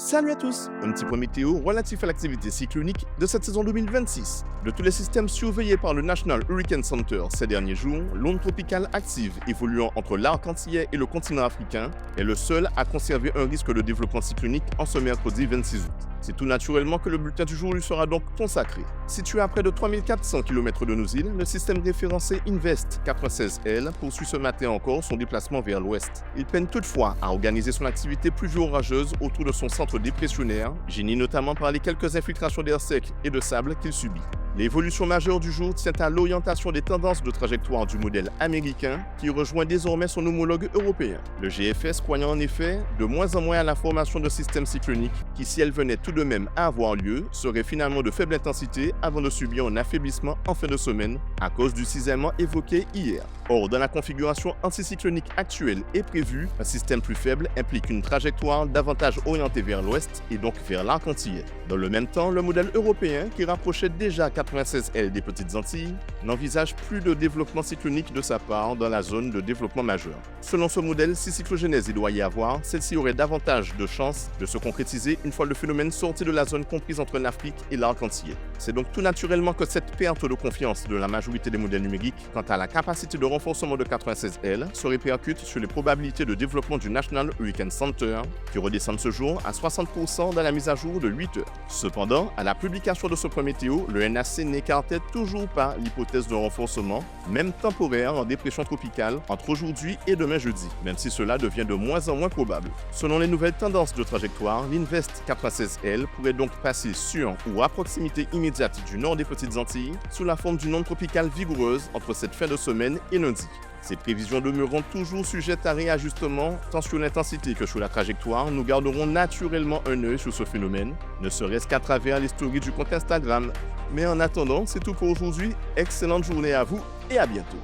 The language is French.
Salut à tous, un petit point météo relatif à l'activité cyclonique de cette saison 2026. De tous les systèmes surveillés par le National Hurricane Center ces derniers jours, l'onde tropicale active évoluant entre l'arc antillais et le continent africain est le seul à conserver un risque de développement cyclonique en ce mercredi 26 août. C'est tout naturellement que le bulletin du jour lui sera donc consacré. Situé à près de 3400 km de nos îles, le système référencé Invest 96L poursuit ce matin encore son déplacement vers l'ouest. Il peine toutefois à organiser son activité pluvio-orageuse autour de son centre dépressionnaire, gêné notamment par les quelques infiltrations d'air sec et de sable qu'il subit. L'évolution majeure du jour tient à l'orientation des tendances de trajectoire du modèle américain qui rejoint désormais son homologue européen. Le GFS croyant en effet de moins en moins à la formation de systèmes cycloniques qui, si elles venaient tout de même à avoir lieu, seraient finalement de faible intensité avant de subir un affaiblissement en fin de semaine à cause du cisaillement évoqué hier. Or, dans la configuration anticyclonique actuelle et prévue, un système plus faible implique une trajectoire davantage orientée vers l'ouest et donc vers l'arc antillais. Dans le même temps, le modèle européen, qui rapprochait déjà 96L des Petites Antilles, n'envisage plus de développement cyclonique de sa part dans la zone de développement majeur. Selon ce modèle, si cyclogénèse il doit y avoir, celle-ci aurait davantage de chances de se concrétiser une fois le phénomène sorti de la zone comprise entre l'Afrique et l'arc antillais. C'est donc tout naturellement que cette perte de confiance de la majorité des modèles numériques quant à la capacité de renforcement de 96L se répercute sur les probabilités de développement du National Hurricane Center, qui redescendent ce jour à 60% dans la mise à jour de 8 heures. Cependant, à la publication de ce point météo, le NAC n'écartait toujours pas l'hypothèse de renforcement, même temporaire, en dépression tropicale entre aujourd'hui et demain jeudi, même si cela devient de moins en moins probable. Selon les nouvelles tendances de trajectoire, l'Invest 96L pourrait donc passer sur ou à proximité immédiate du nord des Petites Antilles sous la forme d'une onde tropicale vigoureuse entre cette fin de semaine et lundi. Ces prévisions demeureront toujours sujettes à réajustement, tant sur l'intensité que sur la trajectoire. Nous garderons naturellement un œil sur ce phénomène, ne serait-ce qu'à travers les stories du compte Instagram. Mais en attendant, c'est tout pour aujourd'hui. Excellente journée à vous et à bientôt.